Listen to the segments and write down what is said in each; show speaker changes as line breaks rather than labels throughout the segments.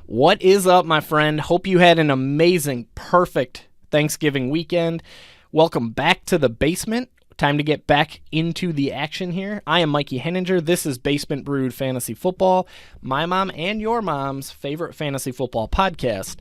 What is up, my friend? Hope you had an amazing, perfect Thanksgiving weekend. Welcome back to the basement. Time to get back into the action here. I am Mikey Henninger. This is Basement Brewed Fantasy Football, my mom and your mom's favorite fantasy football podcast.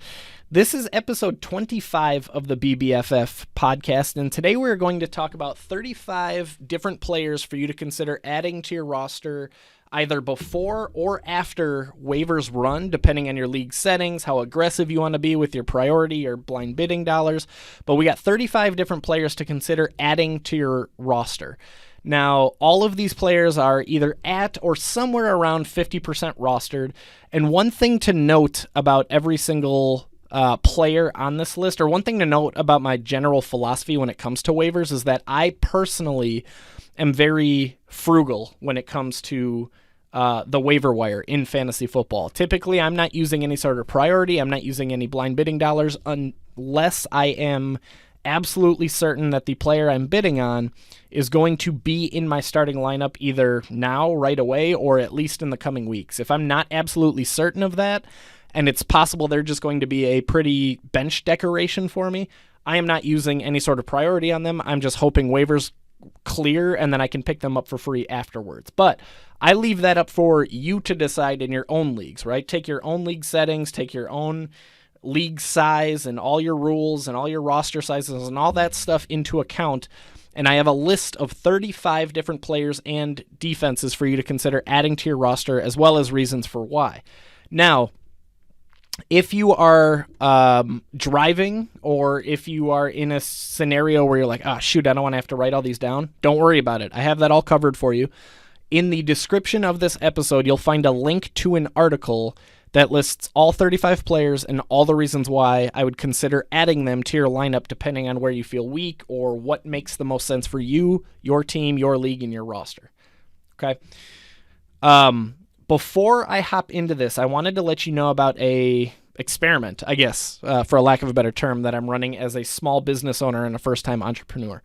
This is episode 25 of the BBFF podcast, and today we're going to talk about 35 different players for you to consider adding to your roster either before or after waivers run, depending on your league settings, how aggressive you want to be with your priority or blind bidding dollars. But we got 35 different players to consider adding to your roster. Now, all of these players are either at or somewhere around 50% rostered. And one thing to note about every single player on this list, or one thing to note about my general philosophy when it comes to waivers, is that I personally am very frugal when it comes to the waiver wire in fantasy football. Typically, I'm not using any sort of priority. I'm not using any blind bidding dollars unless I am absolutely certain that the player I'm bidding on is going to be in my starting lineup either now, right away, or at least in the coming weeks. If I'm not absolutely certain of that, and it's possible they're just going to be a pretty bench decoration for me, I am not using any sort of priority on them. I'm just hoping waivers clear and then I can pick them up for free afterwards. But I leave that up for you to decide in your own leagues, right? Take your own league settings, take your own league size and all your rules and all your roster sizes and all that stuff into account. And I have a list of 35 different players and defenses for you to consider adding to your roster, as well as reasons for why. Now, if you are driving, or if you are in a scenario where you're like, shoot, I don't want to have to write all these down, don't worry about it. I have that all covered for you. In the description of this episode, you'll find a link to an article that lists all 35 players and all the reasons why I would consider adding them to your lineup depending on where you feel weak or what makes the most sense for you, your team, your league, and your roster. Okay? Before I hop into this, I wanted to let you know about a experiment, I guess, for a lack of a better term, that I'm running as a small business owner and a first-time entrepreneur.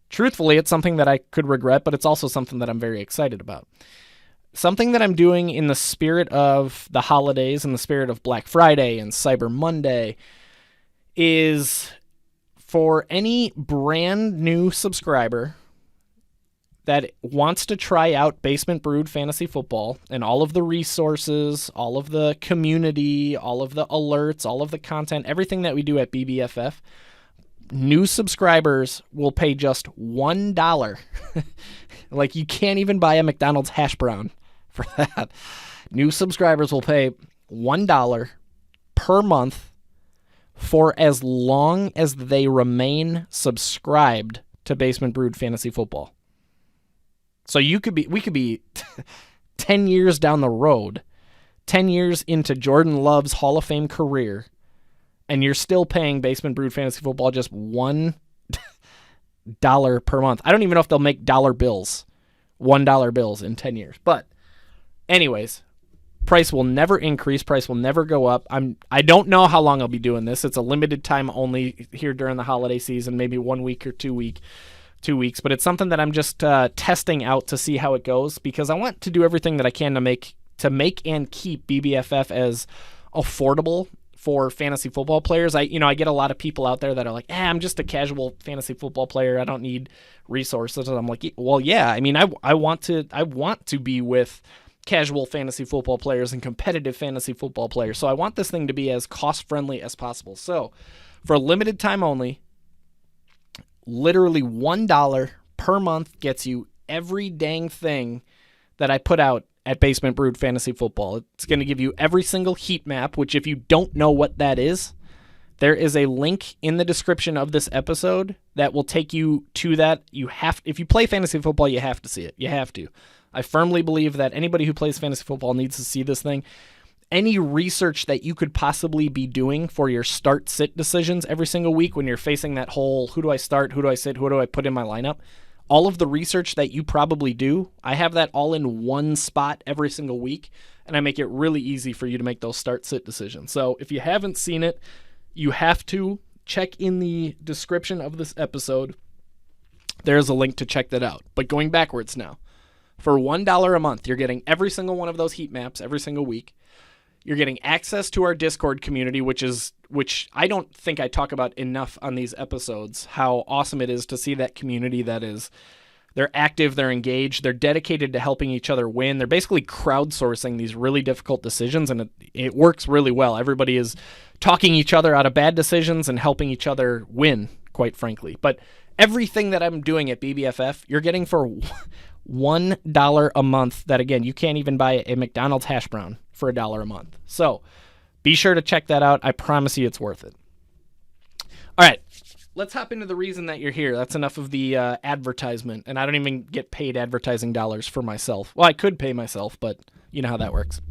Truthfully, it's something that I could regret, but it's also something that I'm very excited about. Something that I'm doing in the spirit of the holidays, in the spirit of Black Friday and Cyber Monday, is for any brand new subscriber that wants to try out Basement Brewed Fantasy Football and all of the resources, all of the community, all of the alerts, all of the content, everything that we do at BBFF, new subscribers will pay just $1. Like, you can't even buy a McDonald's hash brown for that. New subscribers will pay $1 per month for as long as they remain subscribed to Basement Brewed Fantasy Football. So we could be 10 years down the road, 10 years into Jordan Love's Hall of Fame career, and you're still paying Basement Brewed Fantasy Football just $1 per month. I don't even know if they'll make dollar bills, $1 bills in 10 years. But anyways, price will never increase. Price will never go up. I don't know how long I'll be doing this. It's a limited time only here during the holiday season, maybe 1 week or 2 weeks, but it's something that I'm just testing out to see how it goes, because I want to do everything that I can to make and keep BBFF as affordable for fantasy football players. I get a lot of people out there that are like, I'm just a casual fantasy football player. I don't need resources. And I'm like, well, yeah, I want to be with casual fantasy football players and competitive fantasy football players. So I want this thing to be as cost friendly as possible. So for a limited time only, literally $1 per month gets you every dang thing that I put out at Basement Brewed Fantasy Football. It's going to give you every single heat map, which if you don't know what that is, there is a link in the description of this episode that will take you to that. If you play fantasy football, you have to see it. You have to. I firmly believe that anybody who plays fantasy football needs to see this thing. Any research that you could possibly be doing for your start-sit decisions every single week when you're facing that whole, who do I start, who do I sit, who do I put in my lineup, all of the research that you probably do, I have that all in one spot every single week, and I make it really easy for you to make those start-sit decisions. So if you haven't seen it, you have to check in the description of this episode. There's a link to check that out. But going backwards now, for $1 a month, you're getting every single one of those heat maps every single week. You're getting access to our Discord community, which I don't think I talk about enough on these episodes, how awesome it is to see that community that is, they're active, they're engaged, they're dedicated to helping each other win. They're basically crowdsourcing these really difficult decisions, and it works really well. Everybody is talking each other out of bad decisions and helping each other win, quite frankly. But everything that I'm doing at BBFF, you're getting for $1 a month. That, again, you can't even buy a McDonald's hash brown for $1 a month. So be sure to check that out. I promise you it's worth it. All right, let's hop into the reason that you're here. That's enough of the advertisement, and I don't even get paid advertising dollars for myself. Well, I could pay myself, but you know how that works.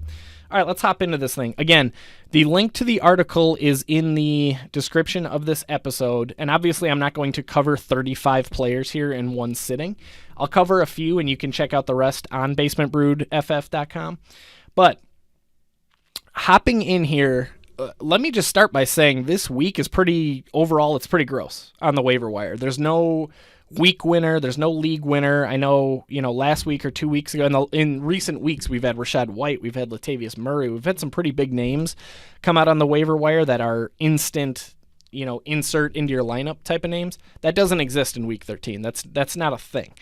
All right, let's hop into this thing. Again, the link to the article is in the description of this episode, and obviously I'm not going to cover 35 players here in one sitting. I'll cover a few, and you can check out the rest on basementbroodff.com. But hopping in here, let me just start by saying this week is overall, it's pretty gross on the waiver wire. There's no week winner. There's no league winner. I know, last week or 2 weeks ago, in recent weeks, we've had Rashad White, we've had Latavius Murray, we've had some pretty big names come out on the waiver wire that are instant, insert into your lineup type of names. That doesn't exist in week 13. That's not a thing.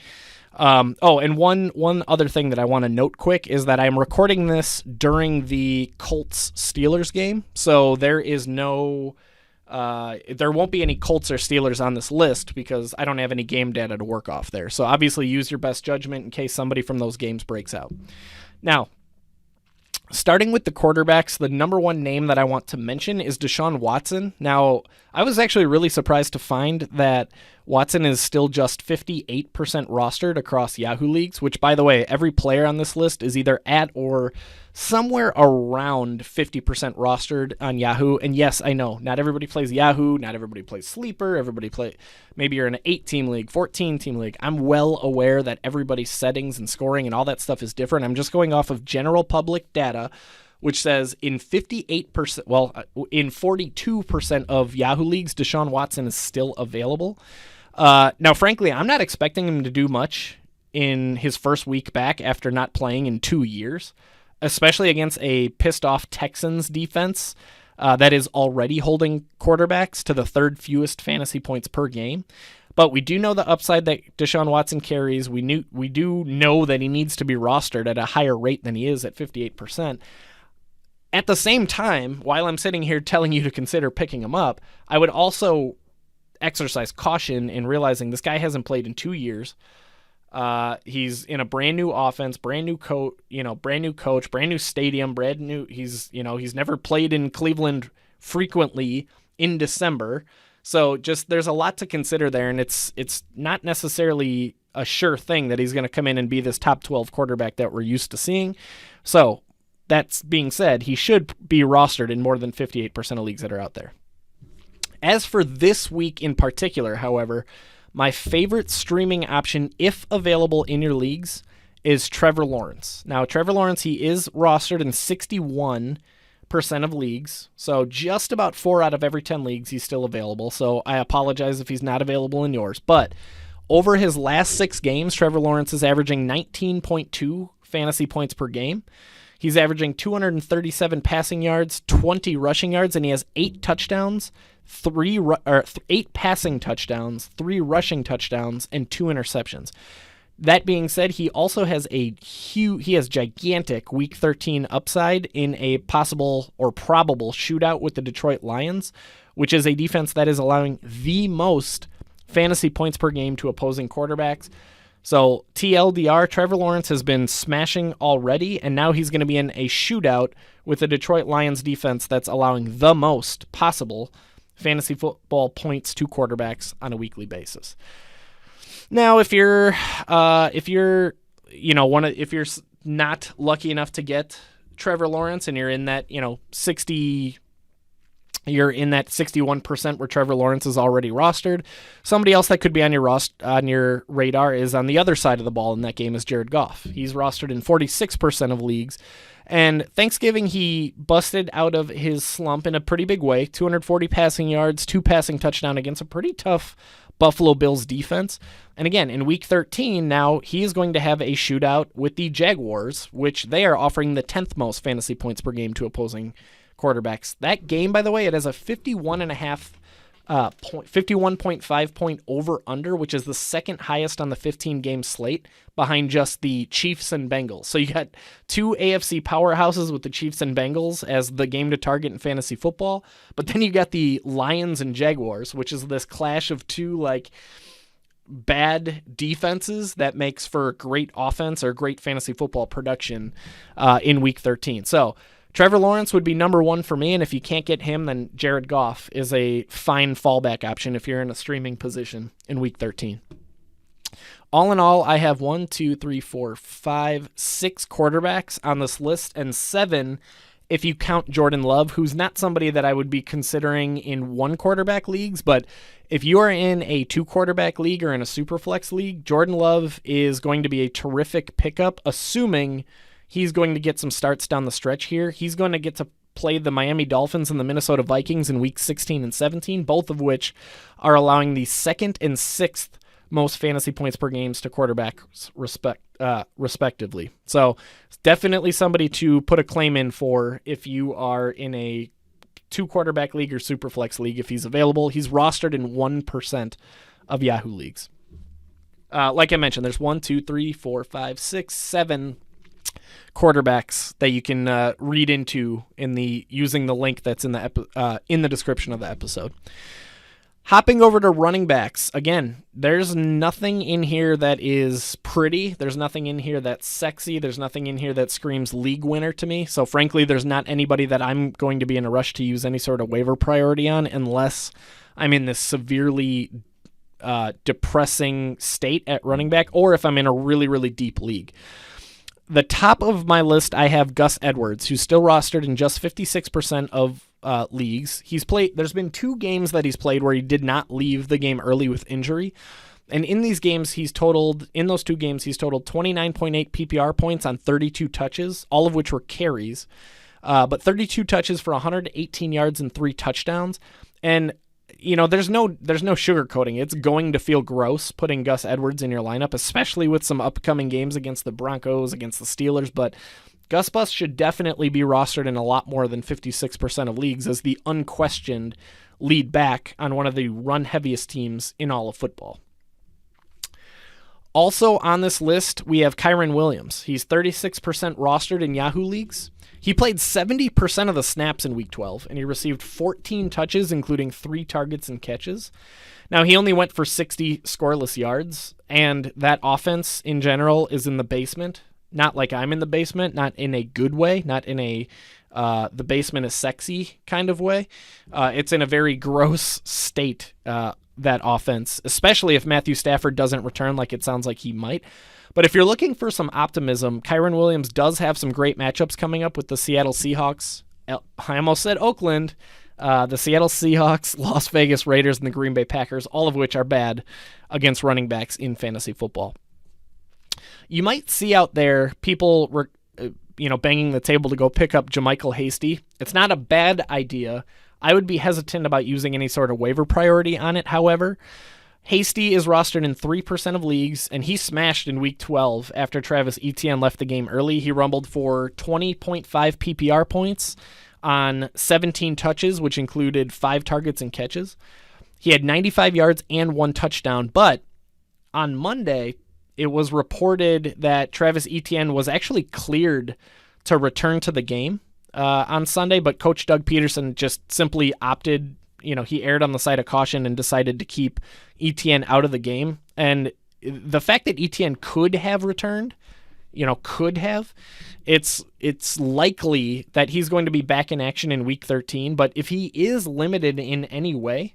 And one other thing that I want to note quick is that I'm recording this during the Colts-Steelers game, so there is there won't be any Colts or Steelers on this list because I don't have any game data to work off there. So obviously use your best judgment in case somebody from those games breaks out. Now, starting with the quarterbacks, the number one name that I want to mention is Deshaun Watson. Now, I was actually really surprised to find that Watson is still just 58% rostered across Yahoo leagues, which, by the way, every player on this list is either at or somewhere around 50% rostered on Yahoo. And yes, I know, not everybody plays Yahoo, not everybody plays Sleeper, maybe you're in an 8-team league, 14-team league. I'm well aware that everybody's settings and scoring and all that stuff is different. I'm just going off of general public data, which says in 42% of Yahoo leagues, Deshaun Watson is still available. Now, frankly, I'm not expecting him to do much in his first week back after not playing in 2 years, especially against a pissed-off Texans defense that is already holding quarterbacks to the third fewest fantasy points per game. But we do know the upside that Deshaun Watson carries. We do know that he needs to be rostered at a higher rate than he is at 58%. At the same time, while I'm sitting here telling you to consider picking him up, I would also exercise caution in realizing this guy hasn't played in 2 years. He's in a brand new offense, brand new coach, brand new stadium, he's never played in Cleveland frequently in December. So just there's a lot to consider there, and it's not necessarily a sure thing that he's going to come in and be this top 12 quarterback that we're used to seeing. So that's being said, he should be rostered in more than 58% of leagues that are out there. As for this week in particular, however, my favorite streaming option, if available in your leagues, is Trevor Lawrence. Now, Trevor Lawrence, he is rostered in 61% of leagues, so just about 4 out of every 10 leagues he's still available, so I apologize if he's not available in yours. But over his last 6 games, Trevor Lawrence is averaging 19.2 fantasy points per game. He's averaging 237 passing yards, 20 rushing yards, and he has 8 touchdowns, 8 passing touchdowns, 3 rushing touchdowns, and 2 interceptions. That being said, he also has gigantic Week 13 upside in a possible or probable shootout with the Detroit Lions, which is a defense that is allowing the most fantasy points per game to opposing quarterbacks. So TLDR, Trevor Lawrence has been smashing already, and now he's going to be in a shootout with the Detroit Lions defense that's allowing the most possible fantasy football points to quarterbacks on a weekly basis. Now, if you're not lucky enough to get Trevor Lawrence and you're in that 61% where Trevor Lawrence is already rostered, somebody else that could be on your radar is on the other side of the ball in that game is Jared Goff. He's rostered in 46% of leagues. And Thanksgiving, he busted out of his slump in a pretty big way. 240 passing yards, 2 passing touchdowns against a pretty tough Buffalo Bills defense. And again, in week 13, now he is going to have a shootout with the Jaguars, which they are offering the 10th most fantasy points per game to opposing quarterbacks. That game, by the way, it has a 51.5 point over under, which is the second highest on the 15 game slate, behind just the Chiefs and Bengals. So you got two AFC powerhouses with the Chiefs and Bengals as the game to target in fantasy football, but then you got the Lions and Jaguars, which is this clash of two like bad defenses that makes for great offense or great fantasy football production in week 13. So Trevor Lawrence would be number one for me, and if you can't get him, then Jared Goff is a fine fallback option if you're in a streaming position in week 13. All in all, I have 6 quarterbacks on this list, and 7 if you count Jordan Love, who's not somebody that I would be considering in one quarterback leagues, but if you are in a 2 quarterback league or in a super flex league, Jordan Love is going to be a terrific pickup, assuming he's going to get some starts down the stretch here. He's going to get to play the Miami Dolphins and the Minnesota Vikings in week 16 and 17, both of which are allowing the 2nd and 6th most fantasy points per games to quarterbacks respectively. So definitely somebody to put a claim in for if you are in a 2 quarterback league or super flex league. If he's available, he's rostered in 1% of Yahoo leagues. Like I mentioned, there's 7 quarterbacks that you can read into using the link that's in the description of the episode. Hopping over to running backs, again, there's nothing in here that is pretty. There's nothing in here that's sexy. There's nothing in here that screams league winner to me. So frankly, there's not anybody that I'm going to be in a rush to use any sort of waiver priority on unless I'm in this severely depressing state at running back, or if I'm in a really, really deep league. The top of my list, I have Gus Edwards, who's still rostered in just 56% of leagues. There's been 2 games that he's played where he did not leave the game early with injury. And in those 2 games, he's totaled 29.8 PPR points on 32 touches, all of which were carries. But 32 touches for 118 yards and 3 touchdowns. And there's no sugarcoating. It's going to feel gross putting Gus Edwards in your lineup, especially with some upcoming games against the Broncos, against the Steelers. But Gus Bus should definitely be rostered in a lot more than 56% of leagues as the unquestioned lead back on one of the run-heaviest teams in all of football. Also on this list, we have Kyren Williams. He's 36% rostered in Yahoo leagues. He played 70% of the snaps in Week 12, and he received 14 touches, including 3 targets and catches. Now, he only went for 60 scoreless yards, and that offense in general is in the basement. Not like I'm in the basement, not in a good way, not in a the basement is sexy kind of way. It's in a very gross state, that offense, especially if Matthew Stafford doesn't return like it sounds like he might. But if you're looking for some optimism, Kyren Williams does have some great matchups coming up with the Seattle Seahawks. I almost said Oakland. The Seattle Seahawks, Las Vegas Raiders, and the Green Bay Packers, all of which are bad against running backs in fantasy football. You might see out there people banging the table to go pick up JaMychal Hasty. It's not a bad idea. I would be hesitant about using any sort of waiver priority on it, however. Hasty is rostered in 3% of leagues, and he smashed in Week 12 after Travis Etienne left the game early. He rumbled for 20.5 PPR points on 17 touches, which included 5 targets and catches. He had 95 yards and 1 touchdown, but on Monday, it was reported that Travis Etienne was actually cleared to return to the game on Sunday, but Coach Doug Peterson just simply opted, he erred on the side of caution and decided to keep Etienne out of the game. And the fact that Etienne could have returned, it's likely that he's going to be back in action in Week 13, but if he is limited in any way,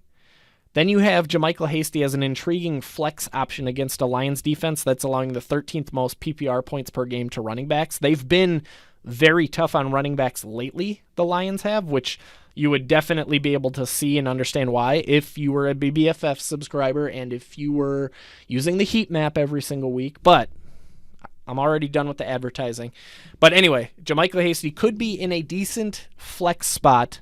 then you have JaMychal Hasty as an intriguing flex option against a Lions defense that's allowing the 13th most PPR points per game to running backs. They've been very tough on running backs lately, the Lions have, which you would definitely be able to see and understand why if you were a BBFF subscriber and if you were using the heat map every single week. But I'm already done with the advertising. But anyway, JaMychal Hasty could be in a decent flex spot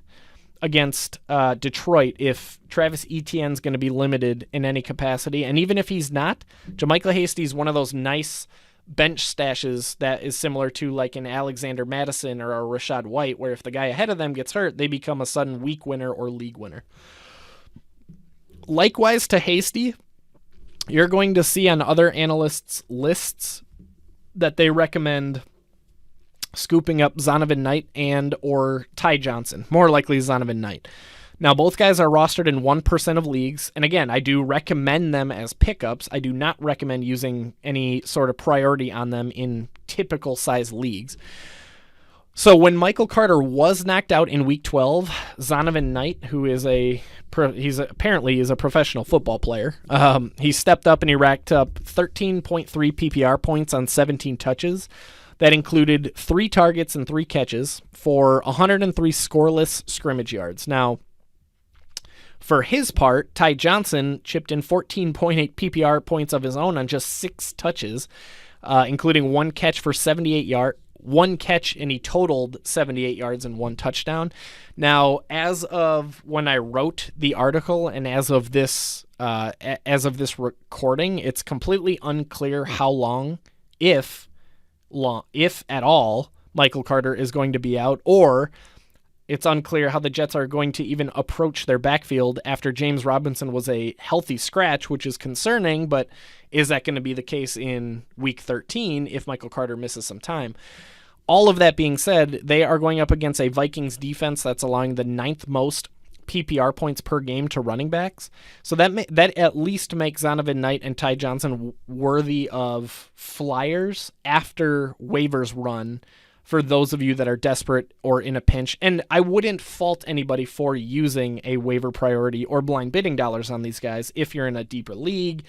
against Detroit if Travis Etienne's going to be limited in any capacity. And even if he's not, JaMychal Hasty's one of those nice bench stashes that is similar to like an Alexander Madison or a Rachaad White, where if the guy ahead of them gets hurt, they become a sudden week winner or league winner. Likewise to Hasty, you're going to see on other analysts' lists that they recommend scooping up Zonovan Knight and or Ty Johnson, more likely Zonovan Knight. Now, both guys are rostered in 1% of leagues, and again, I do recommend them as pickups. I do not recommend using any sort of priority on them in typical size leagues. So when Michael Carter was knocked out in Week 12, Zonovan Knight, who is apparently a professional football player, he stepped up and he racked up 13.3 PPR points on 17 touches. That included 3 targets and 3 catches for 103 scoreless scrimmage yards. Now, for his part, Ty Johnson chipped in 14.8 PPR points of his own on just 6 touches, including 1 catch for 78 yards. 1 catch, and he totaled 78 yards and 1 touchdown. Now, as of when I wrote the article and as of this recording, it's completely unclear how long, if at all, Michael Carter is going to be out, or it's unclear how the Jets are going to even approach their backfield after James Robinson was a healthy scratch, which is concerning, but is that going to be the case in Week 13 if Michael Carter misses some time? All of that being said, they are going up against a Vikings defense that's allowing the 9th most PPR points per game to running backs. So that at least makes Zonovan Knight and Ty Johnson worthy of flyers after waivers run for those of you that are desperate or in a pinch. And I wouldn't fault anybody for using a waiver priority or blind bidding dollars on these guys if you're in a deeper league.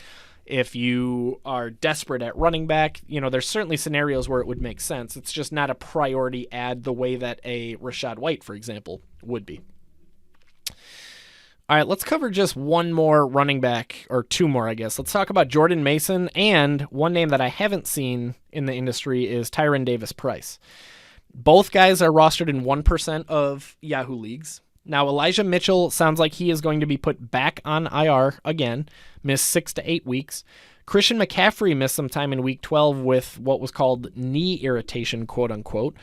If you are desperate at running back, there's certainly scenarios where it would make sense. It's just not a priority ad the way that a Rachaad White, for example, would be. All right, let's cover just one more running back, or 2 more, I guess. Let's talk about Jordan Mason, and one name that I haven't seen in the industry is Tyron Davis-Price. Both guys are rostered in 1% of Yahoo leagues. Now, Elijah Mitchell sounds like he is going to be put back on IR again, missed 6 to 8 weeks. Christian McCaffrey missed some time in Week 12 with what was called knee irritation, quote-unquote.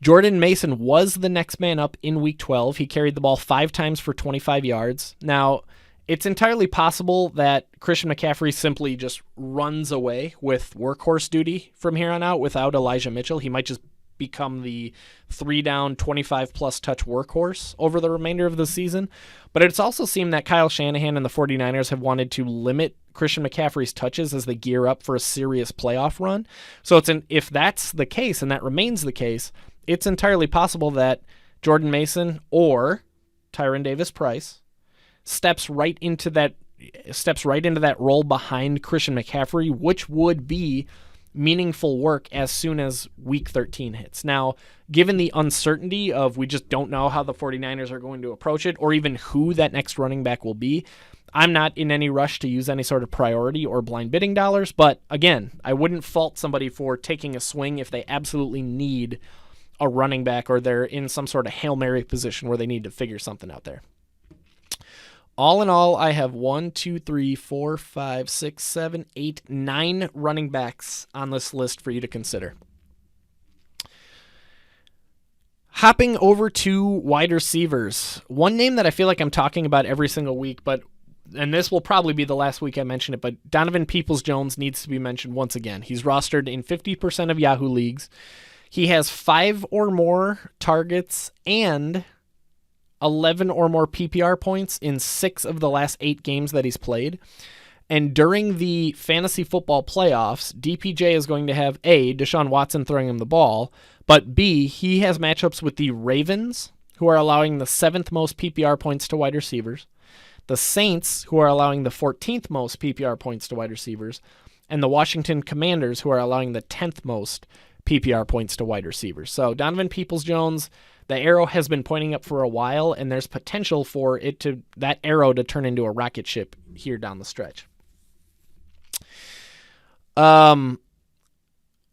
Jordan Mason was the next man up in Week 12. He carried the ball 5 times for 25 yards. Now, it's entirely possible that Christian McCaffrey simply just runs away with workhorse duty from here on out without Elijah Mitchell. He might just become the 3-down, 25-plus touch workhorse over the remainder of the season. But it's also seemed that Kyle Shanahan and the 49ers have wanted to limit Christian McCaffrey's touches as they gear up for a serious playoff run. So if that's the case, and that remains the case, it's entirely possible that Jordan Mason or Tyron Davis-Price steps right into that role behind Christian McCaffrey, which would be meaningful work as soon as Week 13 hits. Now, given the uncertainty of we just don't know how the 49ers are going to approach it or even who that next running back will be, I'm not in any rush to use any sort of priority or blind bidding dollars. But again, I wouldn't fault somebody for taking a swing if they absolutely need a running back or they're in some sort of Hail Mary position where they need to figure something out there. All in all, I have 1, 2, 3, 4, 5, 6, 7, 8, 9 running backs on this list for you to consider. Hopping over to wide receivers. One name that I feel like I'm talking about every single week, and this will probably be the last week I mention it, but Donovan Peoples-Jones needs to be mentioned once again. He's rostered in 50% of Yahoo leagues. He has 5 or more targets and 11 or more PPR points in 6 of the last 8 games that he's played. And during the fantasy football playoffs, DPJ is going to have A, Deshaun Watson throwing him the ball, but B, he has matchups with the Ravens, who are allowing the 7th most PPR points to wide receivers, the Saints, who are allowing the 14th most PPR points to wide receivers, and the Washington Commanders, who are allowing the 10th most PPR points to wide receivers. So Donovan Peoples-Jones, the arrow has been pointing up for a while, and there's potential for that arrow to turn into a rocket ship here down the stretch.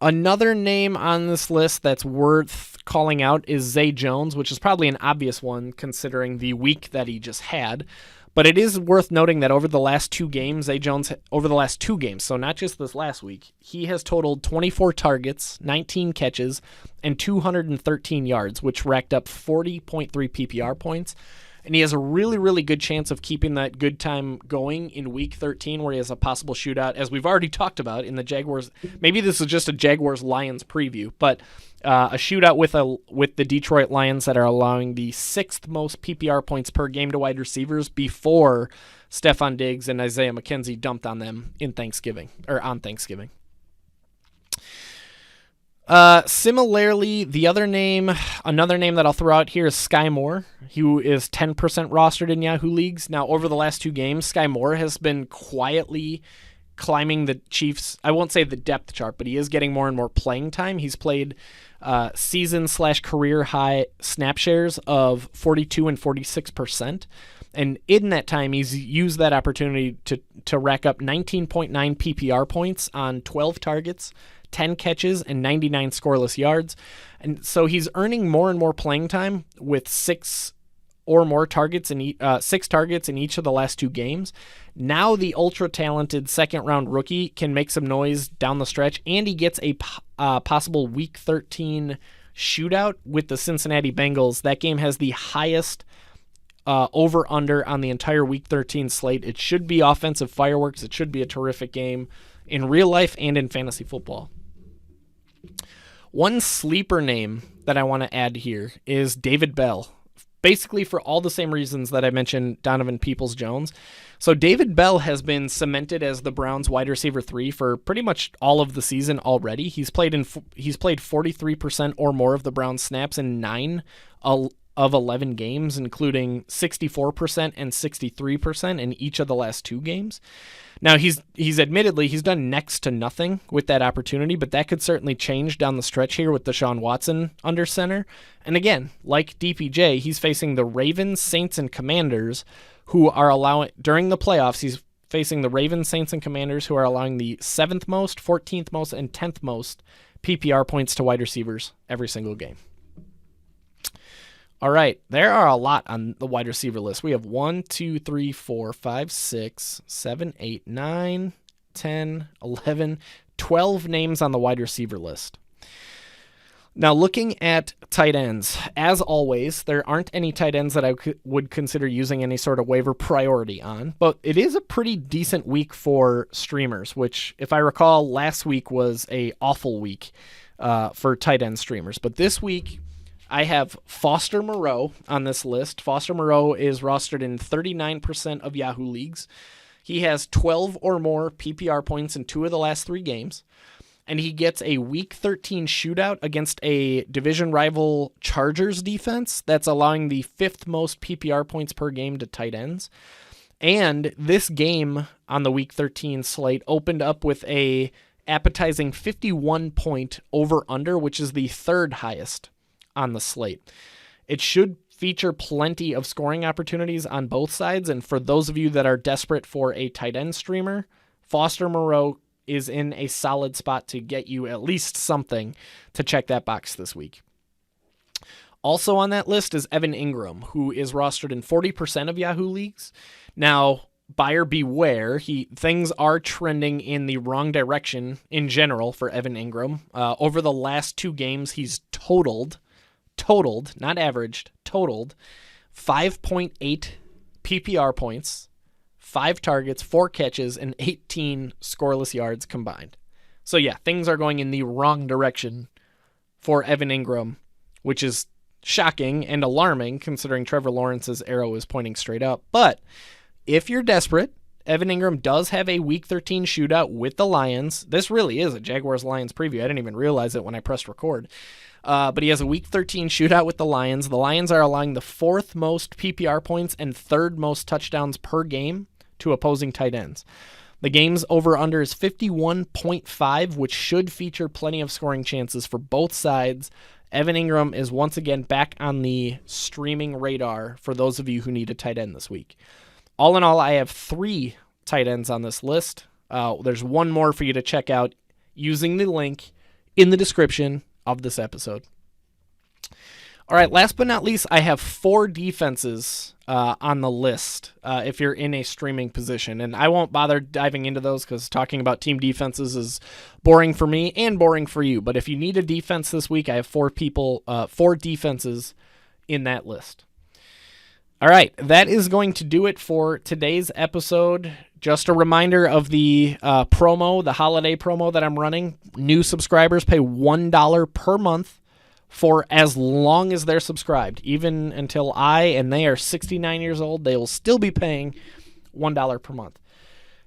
Another name on this list that's worth calling out is Zay Jones, which is probably an obvious one considering the week that he just had. But it is worth noting that over the last two games, Zay Jones, over the last two games, so not just this last week, he has totaled 24 targets, 19 catches, and 213 yards, which racked up 40.3 PPR points. And he has a really, really good chance of keeping that good time going in Week 13, where he has a possible shootout, as we've already talked about in the Jaguars. Maybe this is just a Jaguars-Lions preview, but a shootout with the Detroit Lions that are allowing the sixth most PPR points per game to wide receivers before Stephon Diggs and Isaiah McKenzie dumped on them on Thanksgiving. Similarly, another name that I'll throw out here is Sky Moore, who is 10% rostered in Yahoo leagues. Now, over the last two games, Sky Moore has been quietly climbing the Chiefs. I won't say the depth chart, but he is getting more and more playing time. He's played season/career high snap shares of 42 and 46%. And in that time, he's used that opportunity to rack up 19.9 PPR points on 12 targets, 10 catches, and 99 scoreless yards. And so he's earning more and more playing time with six targets in each of the last two games. Now the ultra-talented second-round rookie can make some noise down the stretch, and he gets a possible Week 13 shootout with the Cincinnati Bengals. That game has the highest over-under on the entire Week 13 slate. It should be offensive fireworks. It should be a terrific game in real life and in fantasy football. One sleeper name that I want to add here is David Bell, basically for all the same reasons that I mentioned Donovan Peoples-Jones. So David Bell has been cemented as the Browns wide receiver 3 for pretty much all of the season already. He's played 43% or more of the Browns snaps in 9 of 11 games, including 64% and 63% in each of the last 2 games. Now, he's admittedly, he's done next to nothing with that opportunity, but that could certainly change down the stretch here with Deshaun Watson under center. And again, like DPJ, he's facing the Ravens, Saints, and Commanders, who are allowing, during the playoffs, he's facing the Ravens, Saints, and Commanders, who are allowing the 7th most, 14th most, and 10th most PPR points to wide receivers every single game. All right, there are a lot on the wide receiver list. We have 1, 2, 3, 4, 5, 6, 7, 8, 9, 10, 11, 12 names on the wide receiver list. Now, looking at tight ends, as always, there aren't any tight ends that I would consider using any sort of waiver priority on, but it is a pretty decent week for streamers, which, if I recall, last week was an awful week for tight end streamers. But this week, I have Foster Moreau on this list. Foster Moreau is rostered in 39% of Yahoo leagues. He has 12 or more PPR points in 2 of the last 3 games, and he gets a Week 13 shootout against a division rival Chargers defense that's allowing the 5th most PPR points per game to tight ends. And this game on the Week 13 slate opened up with a appetizing 51-point over-under, which is the 3rd highest on the slate. It should feature plenty of scoring opportunities on both sides, and for those of you that are desperate for a tight end streamer, Foster Moreau is in a solid spot to get you at least something to check that box this week. Also on that list is Evan Ingram, who is rostered in 40% of Yahoo leagues. Now, buyer beware, things are trending in the wrong direction in general for Evan Ingram. Over the last 2 games, he's totaled, not averaged, totaled 5.8 PPR points, 5 targets, 4 catches, and 18 scoreless yards combined. So yeah, things are going in the wrong direction for Evan Ingram, which is shocking and alarming considering Trevor Lawrence's arrow is pointing straight up. But if you're desperate, Evan Ingram does have a Week 13 shootout with the Lions. This really is a Jaguars-Lions preview. I didn't even realize it when I pressed record. But he has a Week 13 shootout with the Lions. The Lions are allowing the 4th most PPR points and 3rd most touchdowns per game to opposing tight ends. The game's over-under is 51.5, which should feature plenty of scoring chances for both sides. Evan Ingram is once again back on the streaming radar for those of you who need a tight end this week. All in all, I have 3 tight ends on this list. There's one more for you to check out using the link in the description of this episode. All right, last but not least, I have 4 defenses on the list if you're in a streaming position. And I won't bother diving into those because talking about team defenses is boring for me and boring for you. But if you need a defense this week, I have 4 defenses in that list. All right, that is going to do it for today's episode. Just a reminder of the promo, the holiday promo that I'm running. New subscribers pay $1 per month for as long as they're subscribed. Even until they are 69 years old, they will still be paying $1 per month.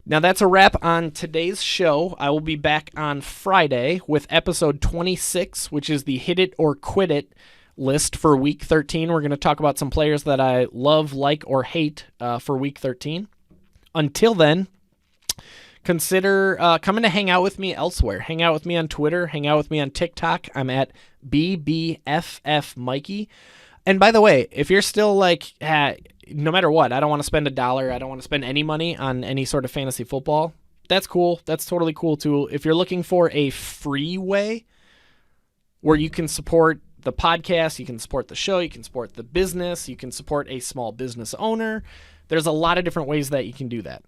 Now that's a wrap on today's show. I will be back on Friday with episode 26, which is the Hit It or Quit It list for Week 13. We're going to talk about some players that I love, like, or hate for Week 13. Until then, consider coming to hang out with me elsewhere. Hang out with me on Twitter. Hang out with me on TikTok. I'm at BBFFMikey. And by the way, if you're still like, no matter what, I don't want to spend $1. I don't want to spend any money on any sort of fantasy football. That's cool. That's totally cool too. If you're looking for a free way where you can support the podcast, you can support the show, you can support the business, you can support a small business owner, there's a lot of different ways that you can do that.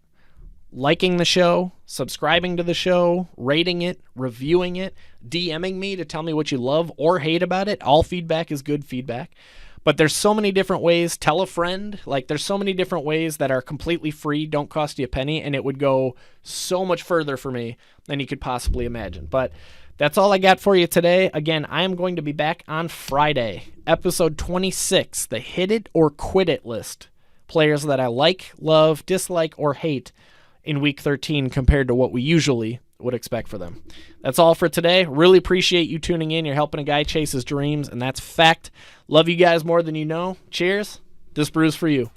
Liking the show, subscribing to the show, rating it, reviewing it, DMing me to tell me what you love or hate about it. All feedback is good feedback. But there's so many different ways. Tell a friend. Like, there's so many different ways that are completely free, don't cost you a penny, and it would go so much further for me than you could possibly imagine. But that's all I got for you today. Again, I am going to be back on Friday, episode 26, the Hit It or Quit It list. Players that I like, love, dislike, or hate in Week 13 compared to what we usually would expect for them. That's all for today. Really appreciate you tuning in. You're helping a guy chase his dreams, and that's fact. Love you guys more than you know. Cheers. This brew's for you.